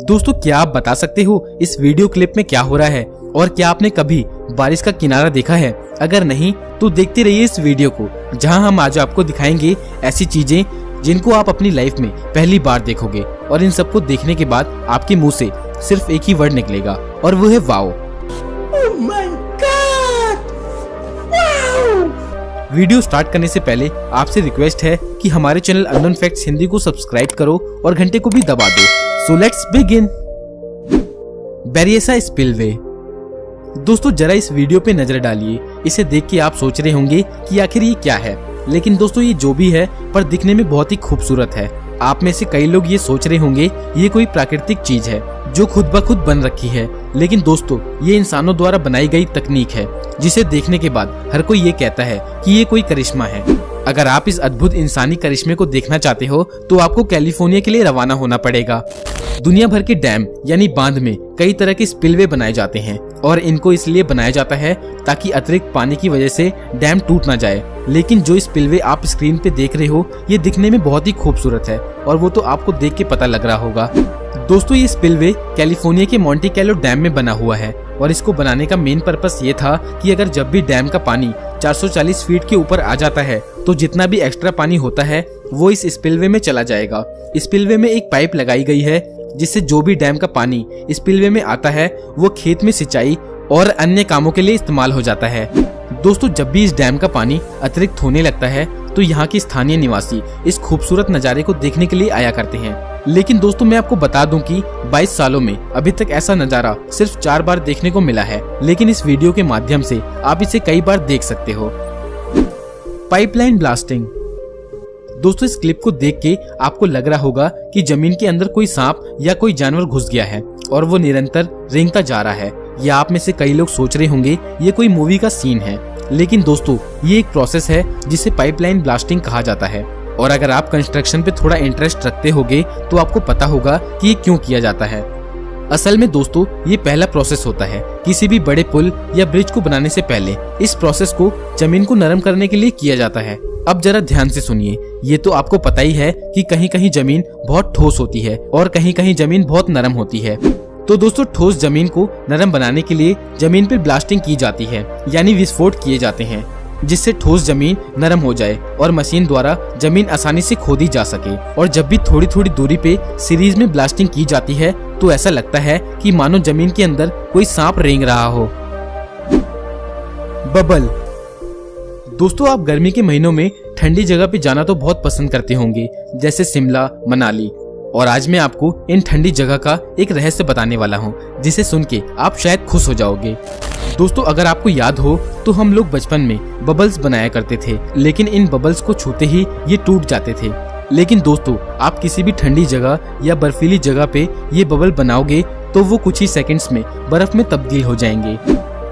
दोस्तों क्या आप बता सकते हो इस वीडियो क्लिप में क्या हो रहा है और क्या आपने कभी बारिश का किनारा देखा है? अगर नहीं तो देखते रहिए इस वीडियो को, जहां हम आज आपको दिखाएंगे ऐसी चीजें जिनको आप अपनी लाइफ में पहली बार देखोगे और इन सबको देखने के बाद आपके मुंह से सिर्फ एक ही वर्ड निकलेगा और वो है wow. Oh my God! Wow! Video start करने से पहले आपसे रिक्वेस्ट है कि हमारे चैनल अननोन फैक्ट्स हिंदी को सब्सक्राइब करो और घंटे को भी दबा दो। So let's begin. बेरिएसा स्पिलवे। दोस्तों जरा इस वीडियो पे नजर डालिए। इसे देख के आप सोच रहे होंगे कि आखिर ये क्या है, लेकिन दोस्तों ये जो भी है पर दिखने में बहुत ही खूबसूरत है। आप में से कई लोग ये सोच रहे होंगे ये कोई प्राकृतिक चीज है जो खुद ब खुद बन रखी है, लेकिन दोस्तों ये इंसानों द्वारा बनाई गई तकनीक है जिसे देखने के बाद हर कोई ये कहता है कि ये कोई करिश्मा है। अगर आप इस अद्भुत इंसानी करिश्मे को देखना चाहते हो तो आपको कैलिफोर्निया के लिए रवाना होना पड़ेगा। दुनिया भर के डैम यानी बांध में कई तरह के स्पिलवे बनाए जाते हैं और इनको इसलिए बनाया जाता है ताकि अतिरिक्त पानी की वजह से डैम टूट ना जाए। लेकिन जो स्पिलवे आप स्क्रीन पे देख रहे हो ये दिखने में बहुत ही खूबसूरत है और वो तो आपको देख के पता लग रहा होगा। दोस्तों ये स्पिलवे कैलिफोर्निया के मोंटी कैलो डैम में बना हुआ है और इसको बनाने का मेन पर्पस ये था कि अगर जब भी डैम का पानी 440 फीट के ऊपर आ जाता है तो जितना भी एक्स्ट्रा पानी होता है वो इस स्पिलवे में चला जाएगा। स्पिलवे में एक पाइप लगाई गई है जिससे जो भी डैम का पानी स्पिलवे में आता है वो खेत में सिंचाई और अन्य कामों के लिए इस्तेमाल हो जाता है। दोस्तों जब भी इस डैम का पानी अतिरिक्त होने लगता है तो यहाँ के स्थानीय निवासी इस खूबसूरत नज़ारे को देखने के लिए आया करते हैं। लेकिन दोस्तों मैं आपको बता दूं कि 22 सालों में अभी तक ऐसा नज़ारा सिर्फ 4 बार देखने को मिला है, लेकिन इस वीडियो के माध्यम से आप इसे कई बार देख सकते हो। Pipeline blasting. दोस्तों इस क्लिप को देख के आपको लग रहा होगा कि जमीन के अंदर कोई सांप या कोई जानवर घुस गया है और वो निरंतर रेंगता जा रहा है। या आप में से कई लोग सोच रहे होंगे ये कोई मूवी का सीन है, लेकिन दोस्तों ये एक प्रोसेस है जिसे पाइपलाइन ब्लास्टिंग कहा जाता है। और अगर आप कंस्ट्रक्शन पे थोड़ा इंटरेस्ट रखते होगे तो आपको पता होगा कि ये क्यों किया जाता है। असल में दोस्तों ये पहला प्रोसेस होता है किसी भी बड़े पुल या ब्रिज को बनाने से पहले। इस प्रोसेस को जमीन को नरम करने के लिए किया जाता है। अब जरा ध्यान से सुनिए, ये तो आपको पता ही है कि कहीं कहीं जमीन बहुत ठोस होती है और कहीं कहीं जमीन बहुत नरम होती है। तो दोस्तों ठोस जमीन को नरम बनाने के लिए जमीन पर ब्लास्टिंग की जाती है, यानी विस्फोट किए जाते हैं जिससे ठोस जमीन नरम हो जाए और मशीन द्वारा जमीन आसानी से खोदी जा सके। और जब भी थोड़ी थोड़ी दूरी पे सीरीज में ब्लास्टिंग की जाती है तो ऐसा लगता है कि मानो जमीन के अंदर कोई सांप रेंग रहा हो। बबल। दोस्तों आप गर्मी के महीनों में ठंडी जगह पे जाना तो बहुत पसंद करते होंगे, जैसे शिमला, मनाली। और आज मैं आपको इन ठंडी जगह का एक रहस्य बताने वाला हूँ जिसे सुन के आप शायद खुश हो जाओगे। दोस्तों अगर आपको याद हो तो हम लोग बचपन में बबल्स बनाया करते थे, लेकिन इन बबल्स को छूते ही ये टूट जाते थे। लेकिन दोस्तों आप किसी भी ठंडी जगह या बर्फीली जगह पे ये बबल बनाओगे तो वो कुछ ही सेकंड्स में बर्फ में तब्दील हो जाएंगे।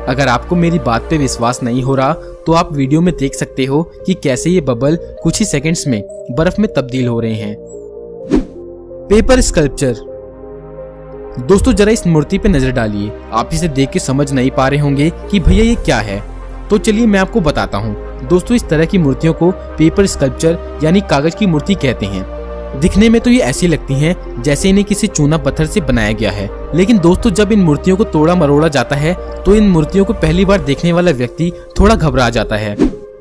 अगर आपको मेरी बात पे विश्वास नहीं हो रहा तो आप वीडियो में देख सकते हो कि कैसे ये बबल कुछ ही सेकंड्स में बर्फ में तब्दील हो रहे हैं। Paper sculpture. दोस्तों जरा इस मूर्ति पे नजर डालिए। आप इसे देख के समझ नहीं पा रहे होंगे कि भैया ये क्या है, तो चलिए मैं आपको बताता हूँ। दोस्तों इस तरह की मूर्तियों को पेपर स्कल्पचर यानी कागज की मूर्ति कहते हैं। दिखने में तो ये ऐसी लगती हैं जैसे इन्हें किसी चूना पत्थर से बनाया गया है, लेकिन दोस्तों जब इन मूर्तियों को तोड़ा मरोड़ा जाता है तो इन मूर्तियों को पहली बार देखने वाला व्यक्ति थोड़ा घबरा जाता है।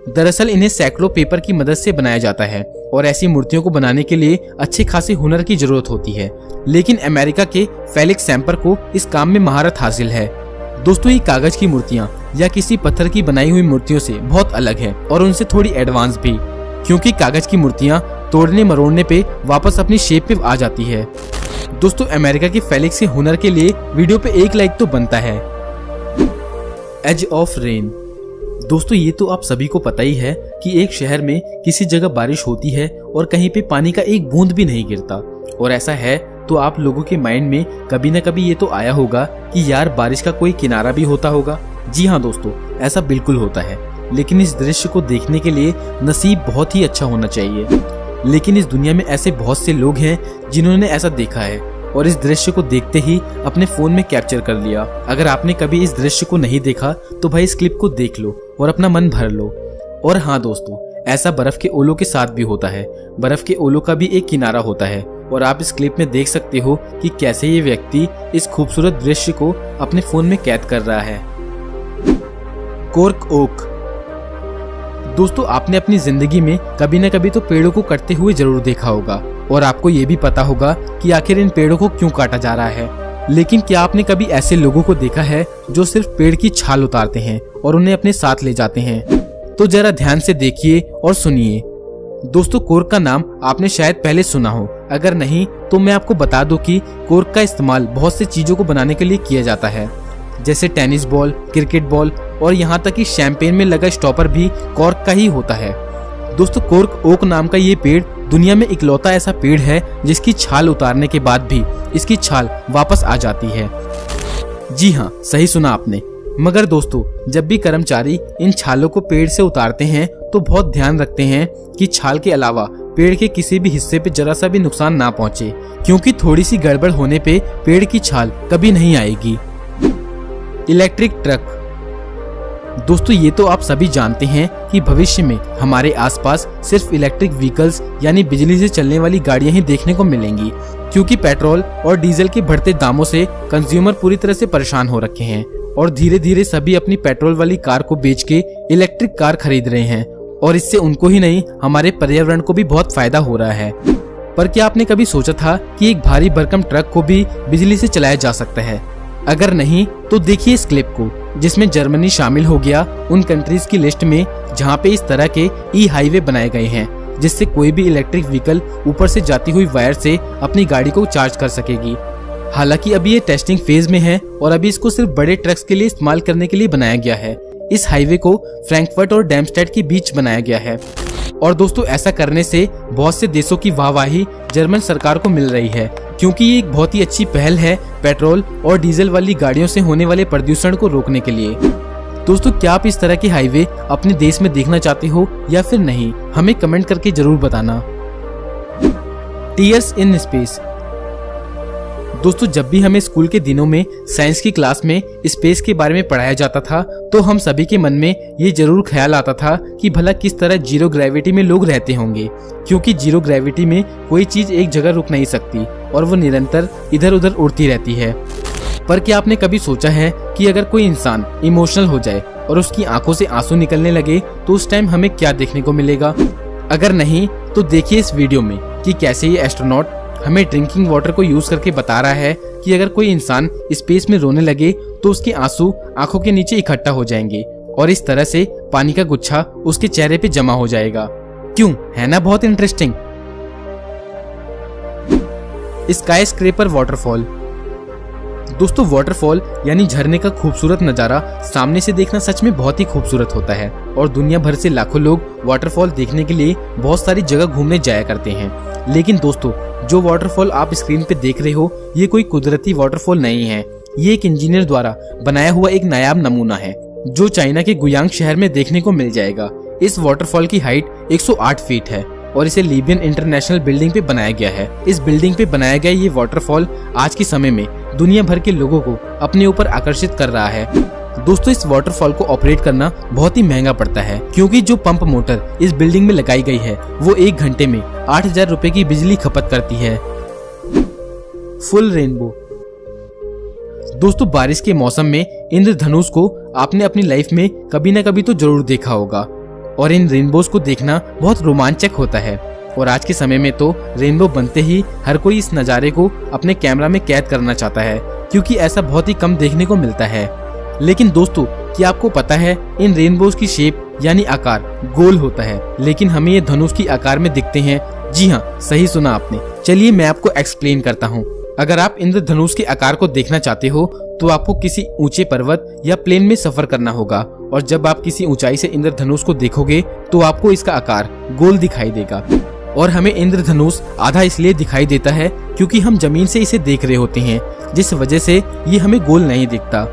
दरअसल इन्हें सैकड़ों पेपर की मदद से बनाया जाता है और ऐसी मूर्तियों को बनाने के लिए अच्छे खासे हुनर की जरूरत होती है। लेकिन अमेरिका के फेलिक्स सैम्पर को इस काम में महारत हासिल है। दोस्तों ये कागज की मूर्तियां या किसी पत्थर की बनाई हुई मूर्तियों से बहुत अलग है और उनसे थोड़ी एडवांस भी, क्योंकि कागज की मूर्तियां तोड़ने मरोड़ने पे वापस अपनी शेप पे आ जाती है। दोस्तों अमेरिका के फेलिक्स के हुनर के लिए वीडियो पे 1 लाइक तो बनता है। Age of rain. दोस्तों ये तो आप सभी को पता ही है कि एक शहर में किसी जगह बारिश होती है और कहीं पे पानी का एक बूंद भी नहीं गिरता। और ऐसा है तो आप लोगों के माइंड में कभी न कभी ये तो आया होगा कि यार बारिश का कोई किनारा भी होता होगा। जी हाँ दोस्तों ऐसा बिल्कुल होता है, लेकिन इस दृश्य को देखने के लिए नसीब बहुत ही अच्छा होना चाहिए। लेकिन इस दुनिया में ऐसे बहुत से लोग हैं जिन्होंने ऐसा देखा है और इस दृश्य को देखते ही अपने फोन में कैप्चर कर लिया। अगर आपने कभी इस दृश्य को नहीं देखा तो भाई इस क्लिप को देख लो और अपना मन भर लो। और हाँ दोस्तों ऐसा बर्फ के ओलों के साथ भी होता है। बर्फ के ओलों का भी एक किनारा होता है और आप इस क्लिप में देख सकते हो कि कैसे ये व्यक्ति इस खूबसूरत दृश्य को अपने फोन में कैद कर रहा है। Cork okay. दोस्तों, आपने अपनी जिंदगी में कभी न कभी तो पेड़ों को कटते हुए जरूर देखा होगा और आपको ये भी पता होगा कि आखिर इन पेड़ों को क्यों काटा जा रहा है। लेकिन क्या आपने कभी ऐसे लोगों को देखा है जो सिर्फ पेड़ की छाल उतारते हैं और उन्हें अपने साथ ले जाते हैं? तो जरा ध्यान से देखिए और सुनिए। दोस्तों, कॉर्क का नाम आपने शायद पहले सुना हो, अगर नहीं तो मैं आपको बता दूं कि कॉर्क का इस्तेमाल बहुत सी चीजों को बनाने के लिए किया जाता है, जैसे टेनिस बॉल, क्रिकेट बॉल और यहाँ तक कि शैंपेन में लगा स्टॉपर भी कॉर्क का ही होता है। दोस्तों, कॉर्क ओक नाम का ये पेड़ दुनिया में इकलौता ऐसा पेड़ है जिसकी छाल उतारने के बाद भी इसकी छाल वापस आ जाती है। जी हाँ, सही सुना आपने। मगर दोस्तों, जब भी कर्मचारी इन छालों को पेड़ से उतारते हैं तो बहुत ध्यान रखते हैं कि छाल के अलावा पेड़ के किसी भी हिस्से पे जरा सा भी नुकसान ना पहुंचे, क्योंकि थोड़ी सी गड़बड़ होने पे पेड़ की छाल कभी नहीं आएगी। Electric truck. दोस्तों, ये तो आप सभी जानते हैं कि भविष्य में हमारे आसपास सिर्फ इलेक्ट्रिक व्हीकल्स यानी बिजली से चलने वाली गाड़ियां ही देखने को मिलेंगी, क्योंकि पेट्रोल और डीजल के बढ़ते दामों से कंज्यूमर पूरी तरह से परेशान हो रखे हैं और धीरे धीरे सभी अपनी पेट्रोल वाली कार को बेच के इलेक्ट्रिक कार खरीद रहे हैं और इससे उनको ही नहीं हमारे पर्यावरण को भी बहुत फायदा हो रहा है। पर क्या आपने कभी सोचा था कि एक भारी भरकम ट्रक को भी बिजली से चलाया जा सकता है? अगर नहीं तो देखिए इस क्लिप को, जिसमें जर्मनी शामिल हो गया उन कंट्रीज की लिस्ट में जहां पे इस तरह के ई हाईवे बनाए गए हैं जिससे कोई भी इलेक्ट्रिक व्हीकल ऊपर से जाती हुई वायर से अपनी गाड़ी को चार्ज कर सकेगी। हालांकि अभी ये टेस्टिंग फेज में है और अभी इसको सिर्फ बड़े ट्रक्स के लिए इस्तेमाल करने के लिए बनाया गया है। इस हाईवे को फ्रैंकफर्ट और डैमस्टेड के बीच बनाया गया है और दोस्तों, ऐसा करने से बहुत से देशों की वाहवाही जर्मन सरकार को मिल रही है, क्योंकि ये एक बहुत ही अच्छी पहल है पेट्रोल और डीजल वाली गाड़ियों से होने वाले प्रदूषण को रोकने के लिए। दोस्तों, क्या आप इस तरह के हाईवे अपने देश में देखना चाहते हो या फिर नहीं? हमें कमेंट करके जरूर बताना। Tears in space. दोस्तों, जब भी हमें स्कूल के दिनों में साइंस की क्लास में स्पेस के बारे में पढ़ाया जाता था तो हम सभी के मन में ये जरूर ख्याल आता था कि भला किस तरह जीरो ग्रेविटी में लोग रहते होंगे, क्योंकि जीरो ग्रेविटी में कोई चीज एक जगह रुक नहीं सकती और वो निरंतर इधर उधर उड़ती रहती है। पर क्या आपने कभी सोचा है कि अगर कोई इंसान इमोशनल हो जाए और उसकी आंखों से आंसू निकलने लगे तो उस टाइम हमें क्या देखने को मिलेगा? अगर नहीं तो देखिए इस वीडियो में कि कैसे ये एस्ट्रोनॉट हमें ड्रिंकिंग वाटर को यूज करके बता रहा है कि अगर कोई इंसान स्पेस में रोने लगे तो उसके आंसू आंखों के नीचे इकट्ठा हो जाएंगे और इस तरह से पानी का गुच्छा उसके चेहरे पे जमा हो जाएगा। क्यों, है ना बहुत इंटरेस्टिंग? Sky scraper waterfall. दोस्तों, वाटरफॉल यानी झरने का खूबसूरत नजारा सामने से देखना सच में बहुत ही खूबसूरत होता है और दुनिया भर से लाखों लोग वाटरफॉल देखने के लिए बहुत सारी जगह घूमने जाया करते हैं। लेकिन दोस्तों, जो वाटरफॉल आप स्क्रीन पे देख रहे हो ये कोई कुदरती वाटरफॉल नहीं है, ये एक इंजीनियर द्वारा बनाया हुआ एक नायाब नमूना है जो चाइना के गुयांग शहर में देखने को मिल जाएगा। इस वाटरफॉल की हाइट 108 फीट है और इसे लीबियन इंटरनेशनल बिल्डिंग पे बनाया गया है। इस बिल्डिंग पे बनाया गया ये वाटरफॉल आज के समय में दुनिया भर के लोगों को अपने ऊपर आकर्षित कर रहा है। दोस्तों, इस वाटरफॉल को ऑपरेट करना बहुत ही महंगा पड़ता है, क्योंकि जो पंप मोटर इस बिल्डिंग में लगाई गई है वो 1 घंटे में 8,000 रुपए की बिजली खपत करती है। Full rainbow. दोस्तों, बारिश के मौसम में इंद्रधनुष को आपने अपनी लाइफ में कभी न कभी तो जरूर देखा होगा और इन रेनबोज को देखना बहुत रोमांचक होता है और आज के समय में तो रेनबो बनते ही हर कोई इस नज़ारे को अपने कैमरा में कैद करना चाहता है, क्योंकि ऐसा बहुत ही कम देखने को मिलता है। लेकिन दोस्तों, क्या आपको पता है इन रेनबोज की शेप यानी आकार गोल होता है, लेकिन हमें ये धनुष की आकार में दिखते हैं। जी हाँ, सही सुना आपने। चलिए मैं आपको एक्सप्लेन करता हूँ। अगर आप इंद्रधनुष के आकार को देखना चाहते हो तो आपको किसी ऊंचे पर्वत या प्लेन में सफर करना होगा और जब आप किसी ऊंचाई से इंद्रधनुष को देखोगे तो आपको इसका आकार गोल दिखाई देगा। और हमें इंद्रधनुष आधा इसलिए दिखाई देता है क्योंकि हम जमीन से इसे देख रहे होते हैं, जिस वजह से ये हमें गोल नहीं दिखता।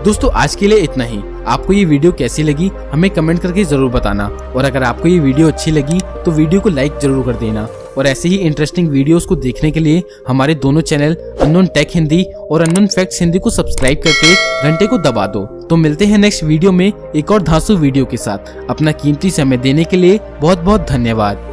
दोस्तों, आज के लिए इतना ही। आपको ये वीडियो कैसी लगी हमें कमेंट करके जरूर बताना और अगर आपको ये वीडियो अच्छी लगी तो वीडियो को लाइक जरूर कर देना और ऐसे ही इंटरेस्टिंग वीडियोस को देखने के लिए हमारे दोनों चैनल अननोन टेक हिंदी और अननोन फैक्ट्स हिंदी को सब्सक्राइब करके घंटे को दबा दो। तो मिलते हैं नेक्स्ट वीडियो में एक और धांसू वीडियो के साथ। अपना कीमती समय देने के लिए बहुत बहुत धन्यवाद।